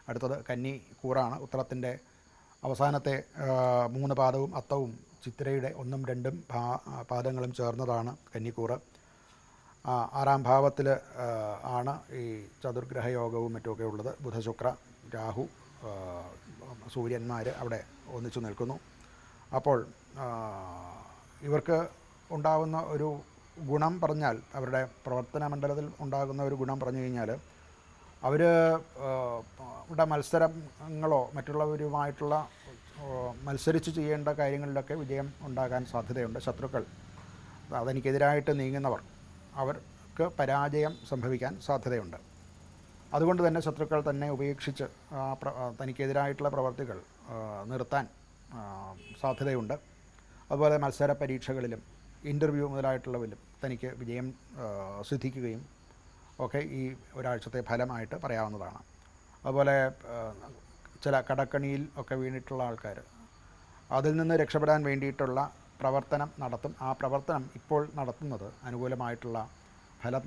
അടുത്തത് കന്നി കൂറാണ്. ഉത്തരത്തിൻ്റെ അവസാനത്തെ 3 പാദവും അത്തവും ചിത്തിരയുടെ 1ഉം 2ഉം പാദങ്ങളും ചേർന്നതാണ് കന്നിക്കൂറ്. 6ാം ഭാവത്തിൽ ആണ് ഈ ചതുർഗ്രഹ യോഗവും മറ്റുമൊക്കെ ഉള്ളത്. ബുധശുക്ര രാഹു സൂര്യന്മാർ അവിടെ ഒന്നിച്ചു നിൽക്കുന്നു. അപ്പോൾ ഇവർക്ക് ഉണ്ടാകുന്ന ഒരു ഗുണം പറഞ്ഞാൽ, അവരുടെ പ്രവർത്തന മണ്ഡലത്തിൽ ഉണ്ടാകുന്ന ഒരു ഗുണം പറഞ്ഞു കഴിഞ്ഞാൽ, അവർ ഇവിടെ മത്സരങ്ങളോ മറ്റുള്ളവരുമായിട്ടുള്ള മത്സരിച്ച് ചെയ്യേണ്ട കാര്യങ്ങളിലൊക്കെ വിജയം ഉണ്ടാകാൻ സാധ്യതയുണ്ട്. ശത്രുക്കൾ തനിക്കെതിരായിട്ട് നീങ്ങുന്നവർ, അവർക്ക് പരാജയം സംഭവിക്കാൻ സാധ്യതയുണ്ട്. അതുകൊണ്ട് തന്നെ ശത്രുക്കൾ തന്നെ ഉപേക്ഷിച്ച് തനിക്കെതിരായിട്ടുള്ള പ്രവർത്തികൾ നിർത്താൻ സാധ്യതയുണ്ട്. അതുപോലെ മത്സര പരീക്ഷകളിലും ഇൻ്റർവ്യൂ മുതലായിട്ടുള്ളവരിലും തനിക്ക് വിജയം സിദ്ധിക്കുകയും ഒക്കെ ഈ ഒരാഴ്ചത്തെ ഫലമായിട്ട് പറയാവുന്നതാണ്. അതുപോലെ ചില കടക്കണിയിൽ ഒക്കെ വീണിട്ടുള്ള ആൾക്കാർ അതിൽ നിന്ന് രക്ഷപ്പെടാൻ വേണ്ടിയിട്ടുള്ള പ്രവർത്തനം നടത്തും. ആ പ്രവർത്തനം ഇപ്പോൾ നടത്തുന്നത് അനുകൂലമായിട്ടുള്ള ഫലം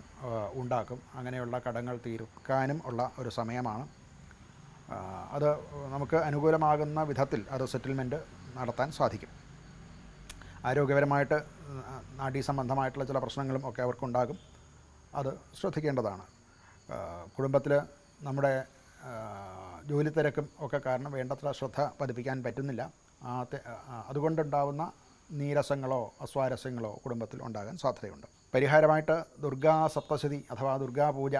ഉണ്ടാക്കും. അങ്ങനെയുള്ള കടങ്ങൾ തീർക്കാനും ഉള്ള ഒരു സമയമാണ്. അത് നമുക്ക് അനുകൂലമാകുന്ന വിധത്തിൽ അത് സെറ്റിൽമെൻറ്റ് നടത്താൻ സാധിക്കും. ആരോഗ്യപരമായിട്ട് നാഡീസംബന്ധമായിട്ടുള്ള ചില പ്രശ്നങ്ങളും ഒക്കെ അവർക്കുണ്ടാകും. അത് ശ്രദ്ധിക്കേണ്ടതാണ്. കുടുംബത്തിൽ നമ്മുടെ ജോലി തിരക്കും ഒക്കെ കാരണം വേണ്ടത്ര ശ്രദ്ധ പതിപ്പിക്കാൻ പറ്റുന്നില്ല. അതുകൊണ്ടുണ്ടാവുന്ന നീരസങ്ങളോ അസ്വാരസ്യങ്ങളോ കുടുംബത്തിൽ ഉണ്ടാകാൻ സാധ്യതയുണ്ട്. പരിഹാരമായിട്ട് ദുർഗാ സപ്തശതി അഥവാ ദുർഗാ പൂജ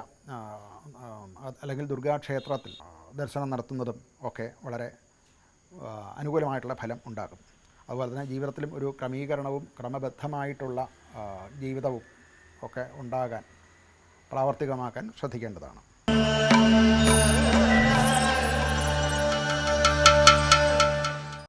അല്ലെങ്കിൽ ദുർഗാക്ഷേത്രത്തിൽ ദർശനം നടത്തുന്നതും ഒക്കെ വളരെ അനുകൂലമായിട്ടുള്ള ഫലം ഉണ്ടാകും. അതുപോലെ തന്നെ ജീവിതത്തിലും ഒരു ക്രമീകരണവും ക്രമബദ്ധമായിട്ടുള്ള ജീവിതവും ഒക്കെ ഉണ്ടാകാൻ പ്രാവർത്തികമാക്കാൻ ശ്രദ്ധിക്കേണ്ടതാണ്.